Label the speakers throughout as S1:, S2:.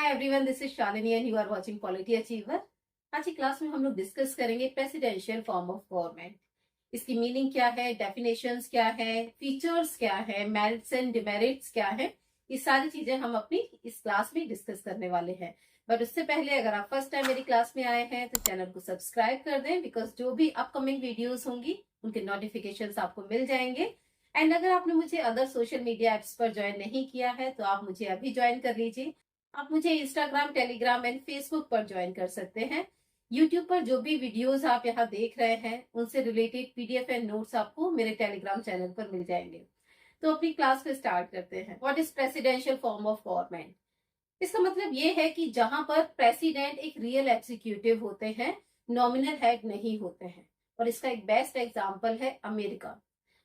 S1: Hi everyone, this is Shalini and you are watching polity achiever. आज की class में हम लोग डिस्कस करेंगे प्रेसिडेंशियल फॉर्म ऑफ गवर्नमेंट। इसकी मीनिंग क्या है, डेफिनेशंस क्या है, फीचर्स क्या है, मेरिट्स एंड डिमेरिट्स क्या है। ये सारी चीजें हम अपनी इस क्लास में डिस्कस करने वाले हैं। बट उससे पहले अगर आप फर्स्ट टाइम मेरी क्लास में आए हैं तो चैनल को सब्सक्राइब कर दें, बिकॉज जो भी अपकमिंग वीडियोस होंगी उनके नोटिफिकेशंस आपको मिल जाएंगे। एंड अगर आपने मुझे अदर सोशल मीडिया एप्स पर ज्वाइन नहीं किया है तो आप मुझे अभी ज्वाइन कर लीजिए। आप मुझे इंस्टाग्राम, टेलीग्राम एंड फेसबुक पर ज्वाइन कर सकते हैं। यूट्यूब पर जो भी वीडियोस आप यहाँ देख रहे हैं उनसे रिलेटेड पीडीएफ एंड नोट्स आपको मेरे टेलीग्राम चैनल पर मिल जाएंगे। तो अपनी क्लास को स्टार्ट करते हैं। What is presidential form of government? इसका मतलब ये है कि जहां पर प्रेसिडेंट एक रियल एग्जीक्यूटिव होते हैं, नॉमिनल हेड नहीं होते हैं। और इसका एक बेस्ट एग्जांपल है अमेरिका।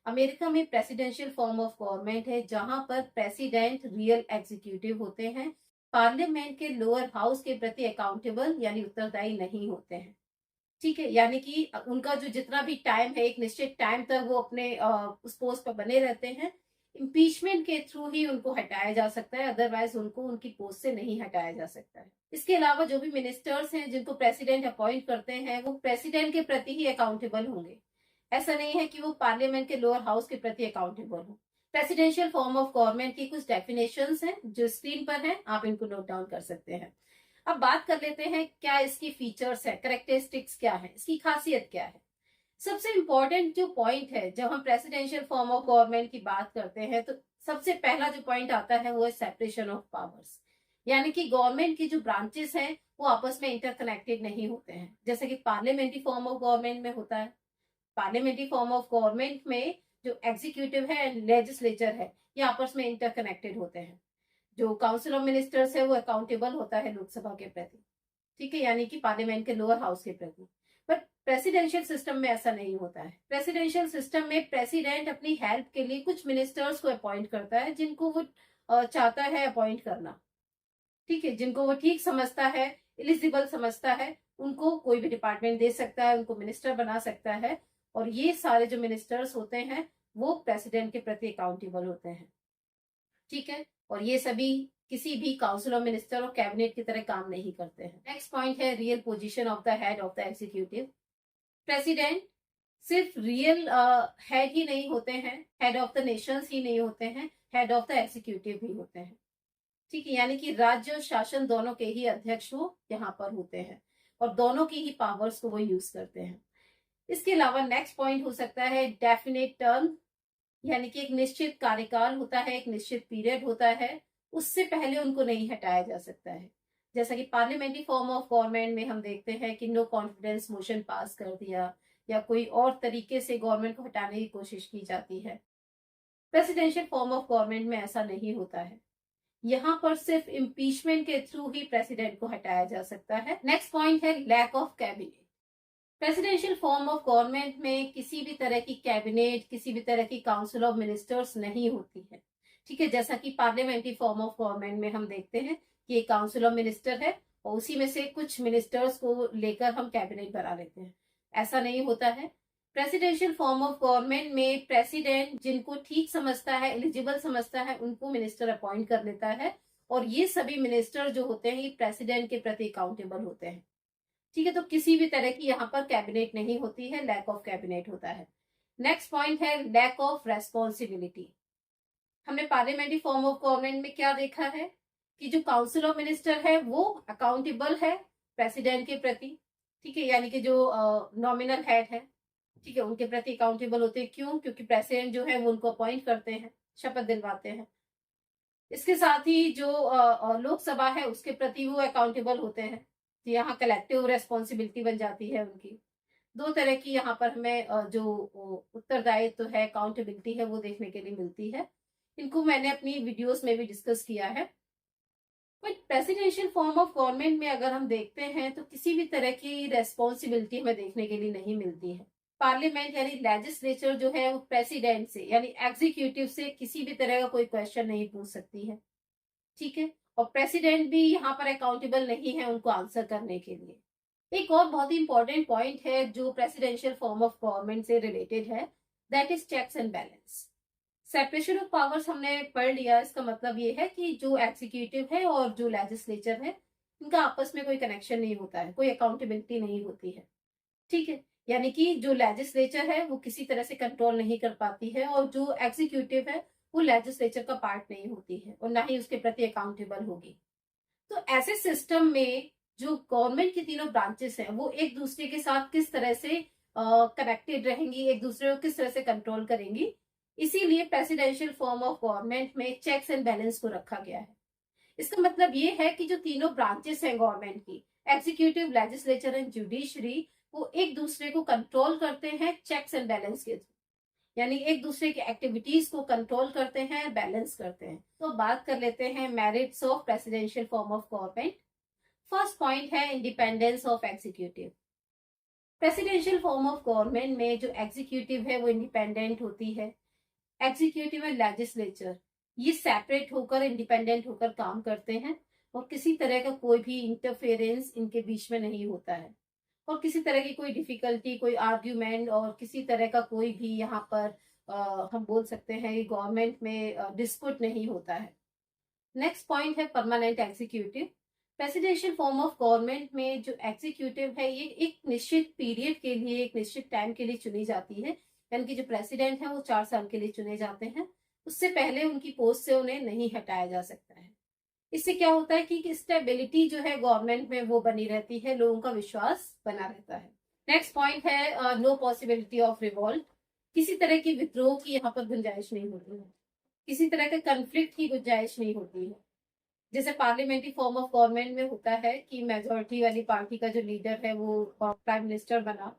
S1: अमेरिका में प्रेसिडेंशियल फॉर्म ऑफ गवर्नमेंट है जहां पर प्रेसिडेंट रियल एग्जीक्यूटिव होते हैं, पार्लियामेंट के लोअर हाउस के प्रति अकाउंटेबल यानी उत्तरदायी नहीं होते हैं। ठीक है, यानी कि उनका जो जितना भी टाइम है, एक निश्चित टाइम तक वो अपने उस पोस्ट पर बने रहते हैं। इम्पीचमेंट के थ्रू ही उनको हटाया जा सकता है, अदरवाइज उनको उनकी पोस्ट से नहीं हटाया जा सकता है। इसके अलावा जो भी मिनिस्टर्स हैं जिनको प्रेसिडेंट अपॉइंट करते हैं वो प्रेसिडेंट के प्रति ही अकाउंटेबल होंगे। ऐसा नहीं है कि वो पार्लियामेंट के लोअर हाउस के प्रति अकाउंटेबल हो। प्रेसिडेंशियल फॉर्म ऑफ गवर्नमेंट की कुछ डेफिनेशंस हैं जो स्क्रीन पर हैं, आप इनको नोट डाउन कर सकते हैं। अब बात कर लेते हैं क्या इसकी फीचर्स है, करेक्टरिस्टिक्स क्या है, इसकी खासियत क्या है। सबसे इंपॉर्टेंट जो पॉइंट है जब हम प्रेसिडेंशियल फॉर्म ऑफ गवर्नमेंट की बात करते हैं तो सबसे पहला जो पॉइंट आता है वो है सेपरेशन ऑफ पावर्स। यानी कि गवर्नमेंट की जो ब्रांचेस हैं वो आपस में इंटरकनेक्टेड नहीं होते हैं, जैसे कि पार्लियामेंट्री फॉर्म ऑफ गवर्नमेंट में होता है। पार्लियामेंट्री फॉर्म ऑफ गवर्नमेंट में जो एग्जीक्यूटिव है एंड लेजिस्लेचर है ये आपस में इंटरकनेक्टेड होते हैं। जो काउंसिल ऑफ मिनिस्टर्स है वो अकाउंटेबल होता है लोकसभा के प्रति, ठीक है, यानी कि पार्लियामेंट के लोअर हाउस के प्रति। बट प्रेसिडेंशियल सिस्टम में ऐसा नहीं होता है। प्रेसिडेंशियल सिस्टम में प्रेसिडेंट अपनी हेल्प के लिए कुछ मिनिस्टर्स को अपॉइंट करता है जिनको वो चाहता है अपॉइंट करना, ठीक है, जिनको वो ठीक समझता है, एलिजिबल समझता है, उनको कोई भी डिपार्टमेंट दे सकता है, उनको मिनिस्टर बना सकता है। और ये सारे जो मिनिस्टर्स होते हैं वो प्रेसिडेंट के प्रति अकाउंटेबल होते हैं, ठीक है। और ये सभी किसी भी काउंसिल ऑफ मिनिस्टर और कैबिनेट की तरह काम नहीं करते हैं। नेक्स्ट पॉइंट है real position of the head of the executive. President सिर्फ रियल हेड ही नहीं होते हैं, हेड ऑफ द नेशंस ही नहीं होते हैं, हेड ऑफ द एग्जीक्यूटिव भी होते हैं, ठीक है, यानी कि राज्य और शासन दोनों के ही अध्यक्ष वो यहाँ पर होते हैं और दोनों की ही पावर्स को वो यूज करते हैं। इसके अलावा नेक्स्ट पॉइंट हो सकता है डेफिनेट टर्म, यानी कि एक निश्चित कार्यकाल होता है, एक निश्चित पीरियड होता है, उससे पहले उनको नहीं हटाया जा सकता है। जैसा कि पार्लियामेंट्री फॉर्म ऑफ गवर्नमेंट में हम देखते हैं कि नो कॉन्फिडेंस मोशन पास कर दिया या कोई और तरीके से गवर्नमेंट को हटाने की कोशिश की जाती है। प्रेसिडेंशियल फॉर्म ऑफ गवर्नमेंट में ऐसा नहीं होता है। यहाँ पर सिर्फ इम्पीचमेंट के थ्रू ही प्रेसिडेंट को हटाया जा सकता है। नेक्स्ट पॉइंट है lack of cabinet. Presidential form of government में किसी भी तरह की कैबिनेट, किसी भी तरह की काउंसिल ऑफ मिनिस्टर्स नहीं होती है, ठीक है। जैसा कि पार्लियामेंट्री फॉर्म ऑफ गवर्नमेंट में हम देखते हैं कि एक काउंसिल ऑफ मिनिस्टर है और उसी में से कुछ मिनिस्टर्स को लेकर हम कैबिनेट बना लेते हैं। ऐसा नहीं होता है। प्रेसिडेंशियल फॉर्म ऑफ गवर्नमेंट में प्रेसिडेंट जिनको ठीक समझता है, एलिजिबल समझता है, उनको मिनिस्टर अपॉइंट कर लेता है और ये सभी मिनिस्टर जो होते हैं ये प्रेसिडेंट के प्रति अकाउंटेबल होते हैं, ठीक है। तो किसी भी तरह की यहाँ पर कैबिनेट नहीं होती है, लैक ऑफ कैबिनेट होता है। नेक्स्ट पॉइंट है लैक ऑफ रेस्पॉन्सिबिलिटी। हमने पार्लियामेंट्री फॉर्म ऑफ गवर्नमेंट में क्या देखा है कि जो काउंसिल ऑफ मिनिस्टर है वो अकाउंटेबल है प्रेसिडेंट के प्रति, ठीक है, यानी कि जो नॉमिनल हेड है, ठीक है, उनके प्रति अकाउंटेबल होते हैं। क्यों? क्योंकि प्रेसिडेंट जो है वो उनको अपॉइंट करते हैं, शपथ दिलवाते हैं। इसके साथ ही जो लोकसभा है उसके प्रति वो अकाउंटेबल होते हैं। तो यहाँ कलेक्टिव रेस्पॉन्सिबिलिटी बन जाती है उनकी। दो तरह की यहाँ पर हमें जो उत्तरदायित्व है, अकाउंटेबिलिटी है, वो देखने के लिए मिलती है। इनको मैंने अपनी वीडियोस में भी डिस्कस किया है। But presidential form of government में अगर हम देखते हैं तो किसी भी तरह की रेस्पॉन्सिबिलिटी हमें देखने के लिए नहीं मिलती है। पार्लियामेंट यानी लेजिस्लेचर जो है वो प्रेसिडेंट से यानी एग्जीक्यूटिव से किसी भी तरह का कोई क्वेश्चन नहीं पूछ सकती है, ठीक है। और प्रेसिडेंट भी यहाँ पर अकाउंटेबल नहीं है उनको आंसर करने के लिए। एक और बहुत ही इंपॉर्टेंट पॉइंट है जो प्रेसिडेंशियल फॉर्म ऑफ गवर्नमेंट से रिलेटेड है, that is checks and balance. Separation of powers हमने पढ़ लिया, इसका मतलब ये है कि जो एग्जीक्यूटिव है और जो लेजिस्लेचर है इनका आपस में कोई कनेक्शन नहीं होता है, कोई अकाउंटेबिलिटी नहीं होती है। ठीक है, यानी कि जो लेजिस्लेचर है वो किसी तरह से कंट्रोल नहीं कर पाती है और जो एग्जीक्यूटिव है वो लेजिस्लेचर का पार्ट नहीं होती है और ना ही उसके प्रति अकाउंटेबल होगी। तो ऐसे सिस्टम में जो गवर्नमेंट की तीनों ब्रांचेस हैं वो एक दूसरे के साथ किस तरह से कनेक्टेड रहेंगी, एक दूसरे को किस तरह से कंट्रोल करेंगी, इसीलिए प्रेसिडेंशियल फॉर्म ऑफ गवर्नमेंट में चेक्स एंड बैलेंस को रखा गया है। इसका मतलब ये है कि जो तीनों ब्रांचेस हैं गवर्नमेंट की, एग्जीक्यूटिव, लेजिस्लेचर एंड जुडिशरी, वो एक दूसरे को कंट्रोल करते हैं चेक्स एंड बैलेंस के थ्रू, यानी एक दूसरे की एक्टिविटीज को कंट्रोल करते हैं, बैलेंस करते हैं। तो बात कर लेते हैं merits of presidential form of government. First point है independence of executive. Presidential form of government में जो एग्जीक्यूटिव है वो इंडिपेंडेंट होती है। एग्जीक्यूटिव एंड लेजिस्लेचर ये सेपरेट होकर, इंडिपेंडेंट होकर काम करते हैं और किसी तरह का कोई भी इंटरफेरेंस इनके बीच में नहीं होता है और किसी तरह की कोई डिफिकल्टी, कोई आर्ग्यूमेंट और किसी तरह का कोई भी यहाँ पर हम बोल सकते हैं गवर्नमेंट में डिस्प्यूट नहीं होता है। नेक्स्ट पॉइंट है permanent executive. Presidential form of government में जो एग्जीक्यूटिव है ये एक निश्चित पीरियड के लिए, एक निश्चित टाइम के लिए चुनी जाती है, यानी कि जो प्रेसिडेंट है वो 4 साल के लिए चुने जाते हैं, उससे पहले उनकी पोस्ट से उन्हें नहीं हटाया जा सकता है। इससे क्या होता है कि स्टेबिलिटी जो है गवर्नमेंट में वो बनी रहती है, लोगों का विश्वास बना रहता है। नेक्स्ट पॉइंट है नो पॉसिबिलिटी ऑफ रिवॉल्ट। किसी तरह की विद्रोह की यहाँ पर गुंजाइश नहीं होती है, किसी तरह के कंफ्लिक्ट की गुंजाइश नहीं होती है। जैसे पार्लियामेंट्री फॉर्म ऑफ गवर्नमेंट में होता है कि मेजोरिटी वाली पार्टी का जो लीडर है वो प्राइम मिनिस्टर बना,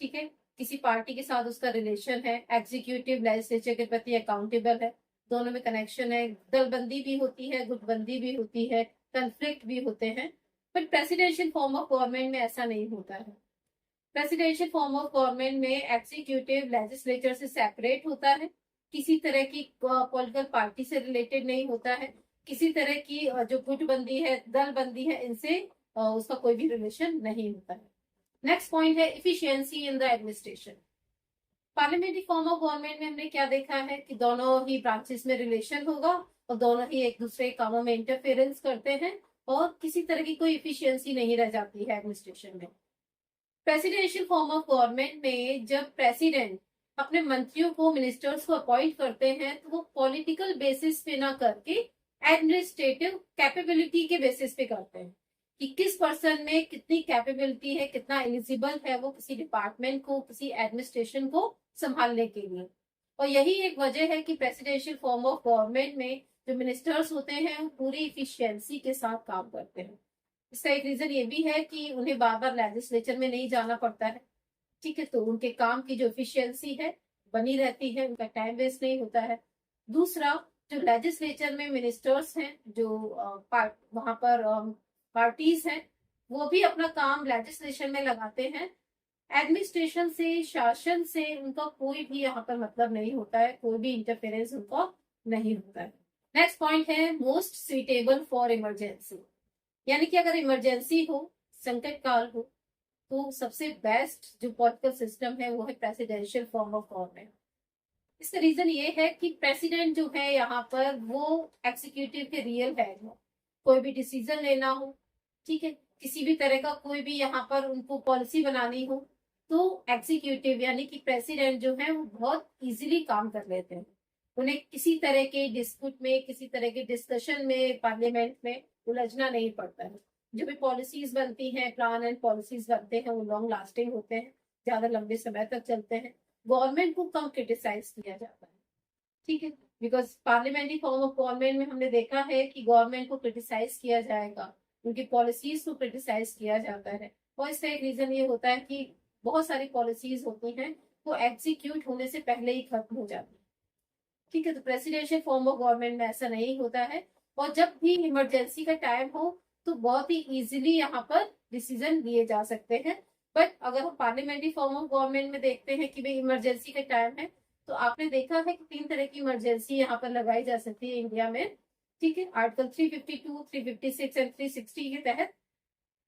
S1: ठीक है, किसी पार्टी के साथ उसका रिलेशन है, एग्जीक्यूटिव लेजिस्लेचर के प्रति अकाउंटेबल है, दोनों में कनेक्शन है, दलबंदी भी होती है, गुटबंदी भी होती है, कंफ्लिक्ट भी होते हैं। But presidential form of government में ऐसा नहीं होता है। प्रेसिडेंशियल फॉर्म ऑफ गवर्नमेंट में एग्जीक्यूटिव लेजिस्लेचर से सेपरेट होता है, किसी तरह की पॉलिटिकल पार्टी से रिलेटेड नहीं होता है, किसी तरह की जो गुटबंदी है, दलबंदी है, इनसे उसका कोई भी रिलेशन नहीं होता है। नेक्स्ट पॉइंट है efficiency in the administration. Parliamentary form of government में हमने क्या देखा है कि दोनों ही ब्रांचेस में रिलेशन होगा और दोनों ही एक दूसरे कामों में इंटरफेरेंस करते हैं और किसी तरह की कोई इफिशियंसी नहीं रह जाती है एडमिनिस्ट्रेशन में। प्रेसिडेंशियल फॉर्म ऑफ गवर्नमेंट में जब प्रेसिडेंट अपने मंत्रियों को, मिनिस्टर्स को अपॉइंट करते हैं तो वो पॉलिटिकल बेसिस पे ना करके एडमिनिस्ट्रेटिव कैपेबिलिटी के बेसिस पे करते हैं कि किस पर्सन में कितनी कैपेबिलिटी है, कितना एलिजिबल है वो किसी डिपार्टमेंट को, किसी एडमिनिस्ट्रेशन को संभालने के लिए। और यही एक वजह है कि प्रेसिडेंशियल फॉर्म ऑफ गवर्नमेंट में जो मिनिस्टर्स होते हैं वो पूरी इफिशियंसी के साथ काम करते हैं। इसका एक रीजन ये भी है कि उन्हें बार बार लेजिस्लेचर में नहीं जाना पड़ता है, ठीक है, तो उनके काम की जो एफिशिएंसी है बनी रहती है, उनका टाइम वेस्ट नहीं होता है। दूसरा, जो लेजिस्लेचर में मिनिस्टर्स हैं, जो वहां पर पार्टीज हैं, वो भी अपना काम लेजिस्लेशन में लगाते हैं। एडमिनिस्ट्रेशन से, शासन से उनका कोई भी यहाँ पर मतलब नहीं होता है, कोई भी इंटरफेरेंस उनका नहीं होता है। नेक्स्ट पॉइंट है मोस्ट सुइटेबल फॉर इमरजेंसी, यानी कि अगर इमरजेंसी हो, संकट काल हो, तो सबसे बेस्ट जो पॉलिटिकल सिस्टम है वो है प्रेसिडेंशियल फॉर्म ऑफ गवर्नमेंट। इसका रीजन ये है कि प्रेसिडेंट जो है यहाँ पर वो एग्जीक्यूटिव के रियल हेड हो, कोई भी डिसीजन लेना हो, ठीक है, किसी भी तरह का कोई भी यहाँ पर उनको पॉलिसी बनानी हो, तो एग्जीक्यूटिव यानी कि प्रेसिडेंट जो है वो बहुत इजीली काम कर लेते हैं। उन्हें किसी तरह के डिस्प्यूट में, किसी तरह के डिस्कशन में पार्लियामेंट में उलझना नहीं पड़ता है। जो भी पॉलिसीज बनती हैं, प्लान एंड पॉलिसीज बनते हैं, वो लॉन्ग लास्टिंग होते हैं, ज्यादा लंबे समय तक चलते हैं, गवर्नमेंट को कम क्रिटिसाइज किया जाता है, ठीक है, because parliamentary form of government में हमने देखा है कि गवर्नमेंट को क्रिटिसाइज किया जाएगा, उनकी पॉलिसीज को क्रिटिसाइज किया जाता है। और इसका एक रीजन ये होता है कि बहुत सारी पॉलिसीज होती हैं वो एग्जीक्यूट होने से पहले ही खत्म हो जाती है, ठीक है, तो प्रेसिडेंशियल फॉर्म ऑफ गवर्नमेंट में ऐसा नहीं होता है। और जब भी इमरजेंसी का टाइम हो तो बहुत ही इजीली यहाँ पर डिसीजन लिए जा सकते हैं। बट अगर हम पार्लियामेंट्री फॉर्म ऑफ गवर्नमेंट में देखते हैं कि भाई इमरजेंसी का टाइम है, तो आपने देखा है कि 3 तरह की इमरजेंसी यहाँ पर लगाई जा सकती है इंडिया में, ठीक है, आर्टिकल 352, 356 एंड 360 के तहत।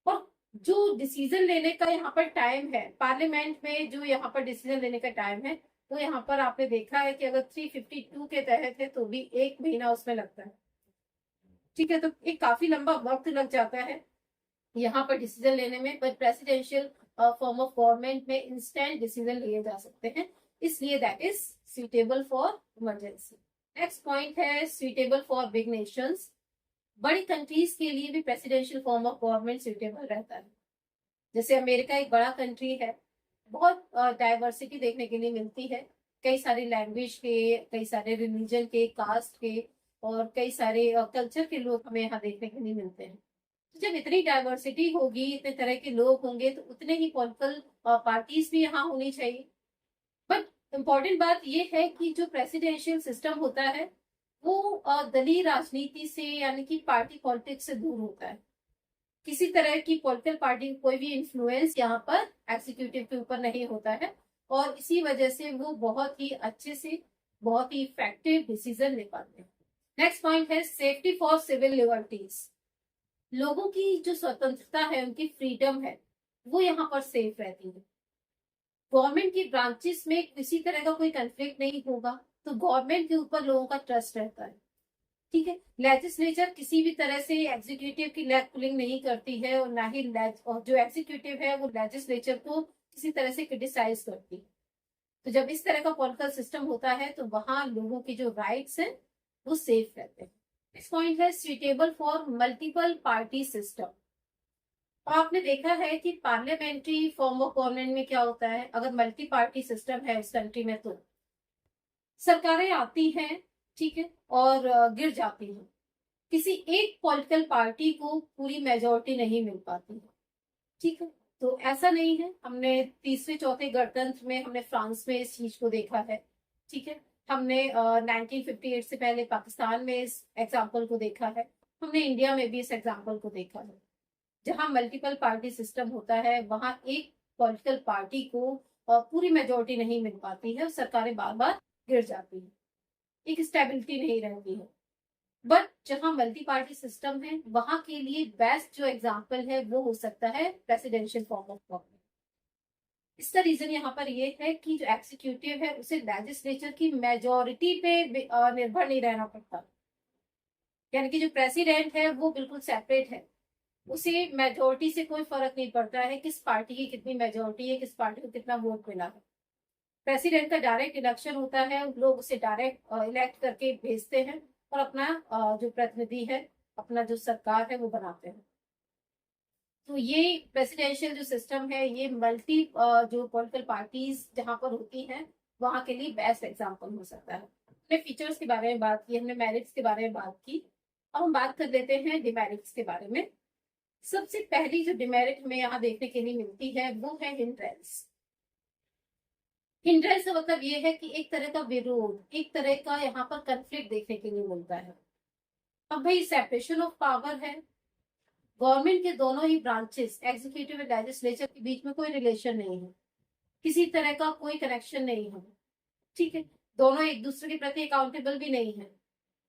S1: और जो डिसीजन लेने का यहाँ पर टाइम है पार्लियामेंट में, जो यहाँ पर डिसीजन लेने का टाइम है तो यहाँ पर आपने देखा है कि अगर 352 के तहत है तो भी 1 महीना उसमें लगता है। ठीक है, तो एक काफी लंबा वक्त लग जाता है यहाँ पर डिसीजन लेने में, पर प्रेसिडेंशियल फॉर्म ऑफ गवर्नमेंट में इंस्टेंट डिसीजन लिए जा सकते हैं, इसलिए that is suitable for emergency. Next point है सुइटेबल फॉर बिग नेशंस। बड़ी कंट्रीज के लिए भी presidential form of government suitable रहता है। जैसे अमेरिका एक बड़ा कंट्री है, बहुत डाइवर्सिटी देखने के लिए मिलती है, कई सारे लैंग्वेज के, कई सारे रिलीजन के, कास्ट के और कई सारे कल्चर के लोग हमें यहाँ देखने के लिए मिलते हैं। तो जब इतनी डाइवर्सिटी होगी, इतने तरह के लोग होंगे, तो उतने ही पॉलिटिकल पार्टीज भी यहाँ होनी चाहिए। बट इम्पोर्टेंट बात यह है कि जो प्रेसिडेंशियल सिस्टम होता है वो दलीय राजनीति से यानी कि पार्टी पॉलिटिक्स से दूर होता है। किसी तरह की पॉलिटिकल पार्टी कोई भी इन्फ्लुएंस यहाँ पर एग्जीक्यूटिव के ऊपर नहीं होता है, और इसी वजह से वो बहुत ही अच्छे से, बहुत ही इफेक्टिव डिसीजन ले पाते हैं। नेक्स्ट पॉइंट है सेफ्टी फॉर सिविल लिबर्टीज। लोगों की जो स्वतंत्रता है, उनकी फ्रीडम है, वो यहाँ पर सेफ रहती है। गवर्नमेंट की ब्रांचेस में किसी तरह का कोई कंफ्लिक्ट नहीं होगा, तो गवर्नमेंट के ऊपर लोगों का ट्रस्ट रहता है। ठीक है, लेजिस्लेचर किसी भी तरह से एग्जीक्यूटिव की लेग पुलिंग नहीं करती है, और ना ही और जो एग्जीक्यूटिव है वो लेजिस्लेचर को किसी तरह से क्रिटिसाइज करती है। तो जब इस तरह का पॉलिटिकल सिस्टम होता है तो वहां लोगों की जो राइट्स हैं वो सेफ रहते हैं। नेक्स्ट पॉइंट है suitable for multiple party system. तो आपने देखा है कि पार्लियामेंट्री फॉर्म ऑफ गवर्नमेंट में क्या होता है, अगर मल्टी पार्टी सिस्टम है इस कंट्री में तो सरकारें आती हैं, ठीक है, और गिर जाती हैं। किसी एक पॉलिटिकल पार्टी को पूरी मेजोरिटी नहीं मिल पाती है। ठीक है, तो ऐसा नहीं है। हमने तीसरे चौथे गणतंत्र में, हमने फ्रांस में इस चीज को देखा है। ठीक है, हमने 1958 से पहले पाकिस्तान में इस एग्जाम्पल को देखा है, हमने इंडिया में भी इस एग्जाम्पल को देखा है। जहां मल्टीपल पार्टी सिस्टम होता है वहां एक पॉलिटिकल पार्टी को पूरी मेजोरिटी नहीं मिल पाती है, सरकारें बार बार गिर जाती है, एक स्टेबिलिटी नहीं रहती है। बट जहां मल्टी पार्टी सिस्टम है वहां के लिए बेस्ट जो एग्जांपल है वो हो सकता है प्रेसिडेंशियल फॉर्म ऑफ गवर्नमेंट। इसका रीजन यहाँ पर ये है कि जो एग्जीक्यूटिव है उसे लेजिस्लेचर की मेजोरिटी पे निर्भर नहीं रहना पड़ता, यानी कि जो प्रेसिडेंट है वो बिल्कुल सेपरेट है, उसे मेजोरिटी से कोई फर्क नहीं पड़ता है किस पार्टी की कितनी मेजोरिटी है, किस पार्टी को कितना वोट मिला है। प्रेसिडेंट का डायरेक्ट इलेक्शन होता है, लोग उसे डायरेक्ट इलेक्ट करके भेजते हैं और अपना जो प्रतिनिधि है, अपना जो सरकार है वो बनाते हैं। तो ये प्रेसिडेंशियल जो सिस्टम है ये मल्टी जो पॉलिटिकल पार्टीज जहां पर होती हैं वहां के लिए बेस्ट एग्जांपल हो सकता है। हमने फीचर्स के बारे में बात की, हमने मेरिट्स के बारे में बात की, अब हम बात कर लेते हैं डिमेरिट्स के बारे में। सबसे पहली जो डिमेरिट हमें यहाँ देखने के लिए मिलती है वो है हिंड्रेंस। हिंड्रेंस का मतलब ये है कि एक तरह का विरोध, एक तरह का यहाँ पर कंफ्लिक्ट देखने के लिए मिलता है। अब भाई सेपरेशन ऑफ पावर है, गवर्नमेंट के दोनों ही ब्रांचेस एग्जीक्यूटिव और लेजिस्लेचर के बीच में कोई रिलेशन नहीं है, किसी तरह का कोई कनेक्शन नहीं है। ठीक है, दोनों एक दूसरे के प्रति अकाउंटेबल भी नहीं है।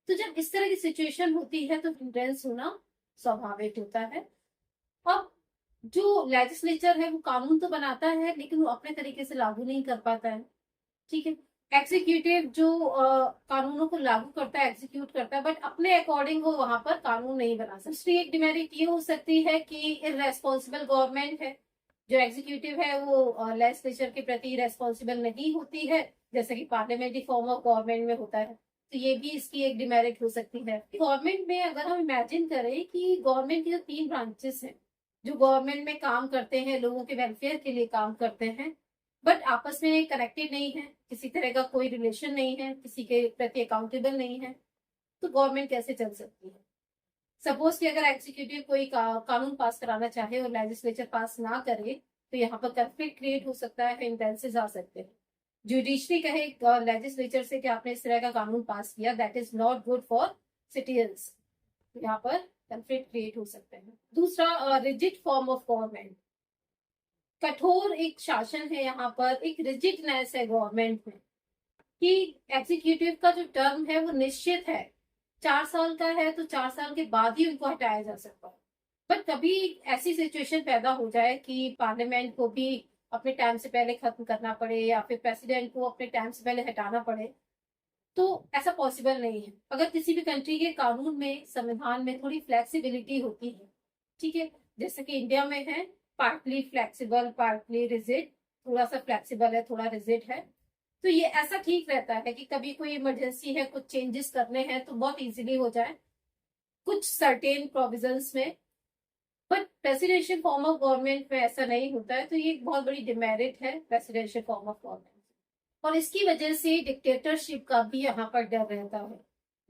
S1: तो जब इस तरह की सिचुएशन होती है तो हिंड्रेंस होना स्वाभाविक होता है। अब जो लेजिस्लेचर है वो कानून तो बनाता है लेकिन वो अपने तरीके से लागू नहीं कर पाता है। ठीक है, एग्जीक्यूटिव जो कानूनों को लागू करता है, एग्जीक्यूट करता है, बट अपने अकॉर्डिंग वो वहां पर कानून नहीं बना सकता। दूसरी एक डिमेरिट ये हो सकती है कि इररेस्पॉन्सिबल गवर्नमेंट है, जो एग्जीक्यूटिव है वो लेजिस्लेचर के प्रति रेस्पॉन्सिबल नहीं होती है, जैसे कि पार्लियामेंट्री फॉर्म ऑफ गवर्नमेंट में होता है। तो ये भी इसकी एक डिमेरिट हो सकती है। गवर्नमेंट में अगर हम इमेजिन करें कि गवर्नमेंट की जो 3 ब्रांचेस हैं जो गवर्नमेंट में काम करते हैं, लोगों के वेलफेयर के लिए काम करते हैं, बट आपस में कनेक्टेड नहीं है, किसी तरह का कोई रिलेशन नहीं है, किसी के प्रति अकाउंटेबल नहीं है, तो गवर्नमेंट कैसे चल सकती है। सपोज कि अगर एग्जीक्यूटिव कोई कानून पास कराना चाहे और लेजिस्लेचर पास ना करे तो यहाँ पर कंफ्लिक्ट क्रिएट हो सकता है, इंटेंसेस आ सकते हैं। जुडिशरी कहे लेजिस्लेचर से कि आपने इस तरह का कानून पास किया, that is not good for citizens, यहाँ पर कंफ्लिक्ट क्रिएट हो सकते हैं। दूसरा रिजिड फॉर्म ऑफ गवर्नमेंट, कठोर एक शासन है, यहाँ पर एक रिजिडनेस है गवर्नमेंट में कि एग्जीक्यूटिव का जो टर्म है वो निश्चित है, 4 साल का है तो 4 साल के बाद ही उनको हटाया जा सकता है। पर कभी ऐसी सिचुएशन पैदा हो जाए कि पार्लियामेंट को भी अपने टाइम से पहले खत्म करना पड़े या फिर प्रेसिडेंट को अपने टाइम से पहले हटाना पड़े, तो ऐसा पॉसिबल नहीं है। अगर किसी भी कंट्री के कानून में, संविधान में थोड़ी फ्लेक्सिबिलिटी होती है, ठीक है, जैसे कि इंडिया में है, पार्टली फ्लेक्सिबल पार्टली रिजिड, थोड़ा सा फ्लेक्सिबल है थोड़ा रिजिड है, तो ये ऐसा ठीक रहता है कि कभी कोई इमरजेंसी है, कुछ चेंजेस करने हैं तो बहुत इजीली हो जाए कुछ सर्टेन प्रोविजंस में। But presidential form of government में ऐसा नहीं होता है, तो ये एक बहुत बड़ी डिमेरिट है प्रेसिडेंशियल फॉर्म ऑफ गवर्नमेंट। और इसकी वजह से डिक्टेटरशिप का भी यहाँ पर डर रहता है,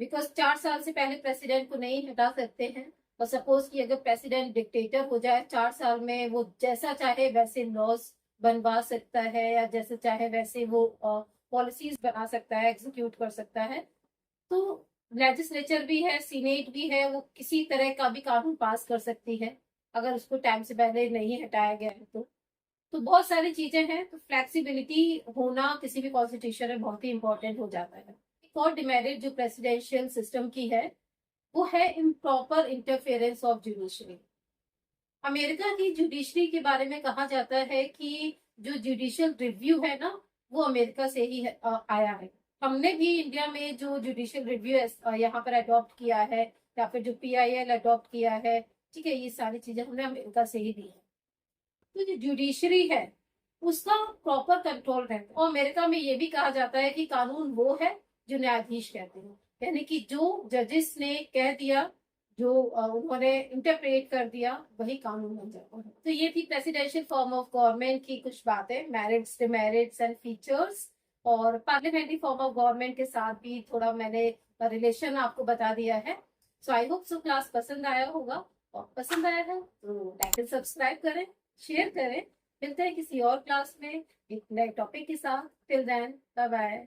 S1: बिकॉज 4 साल से पहले प्रेसिडेंट को नहीं हटा सकते हैं। और सपोज कि अगर प्रेसिडेंट डिक्टेटर हो जाए, 4 साल में वो जैसा चाहे वैसे लॉज बनवा सकता है या जैसे चाहे वैसे वो पॉलिसीज बना सकता है, एग्जीक्यूट कर सकता है। तो लेजिस्लेचर भी है, सीनेट भी है, वो किसी तरह का भी कानून पास कर सकती है अगर उसको टाइम से पहले नहीं हटाया गया है तो बहुत सारी चीजें हैं, तो फ्लेक्सिबिलिटी होना किसी भी कॉन्स्टिट्यूशन में बहुत ही इंपॉर्टेंट हो जाता है। एक और डिमेरिट जो प्रेसिडेंशियल सिस्टम की है वो है improper interference of judiciary. America की जुडिशरी के बारे में कहा जाता है कि जो जुडिशियल रिव्यू है ना, वो अमेरिका से ही आया है। हमने भी इंडिया में जो जुडिशियल रिव्यू यहाँ पर अडॉप्ट किया है या फिर जो PIL अडॉप्ट किया है, ठीक है, ये सारी चीजें हमने अमेरिका से ही दी है। तो जो जुडिशरी है उसका प्रॉपर कंट्रोल है। और अमेरिका में ये भी कहा जाता है कि कानून वो है जो न्यायाधीश कहते हैं, यानी कि जो जजेस ने कह दिया, जो उन्होंने इंटरप्रेट कर दिया, वही कानून बन जाता है। तो ये थी प्रेसिडेंशियल फॉर्म ऑफ गवर्नमेंट की कुछ बातें, मेरिट्स, डिमेरिट्स एंड फीचर्स। और पार्लियामेंट्री फॉर्म ऑफ गवर्नमेंट के साथ भी थोड़ा मैंने रिलेशन आपको बता दिया है। सो आई होप सो क्लास पसंद आया होगा, और पसंद आया है तो लाइक एंड सब्सक्राइब करें, शेयर करें। मिलते हैं किसी और क्लास में एक नए टॉपिक के साथ। Till then, bye bye.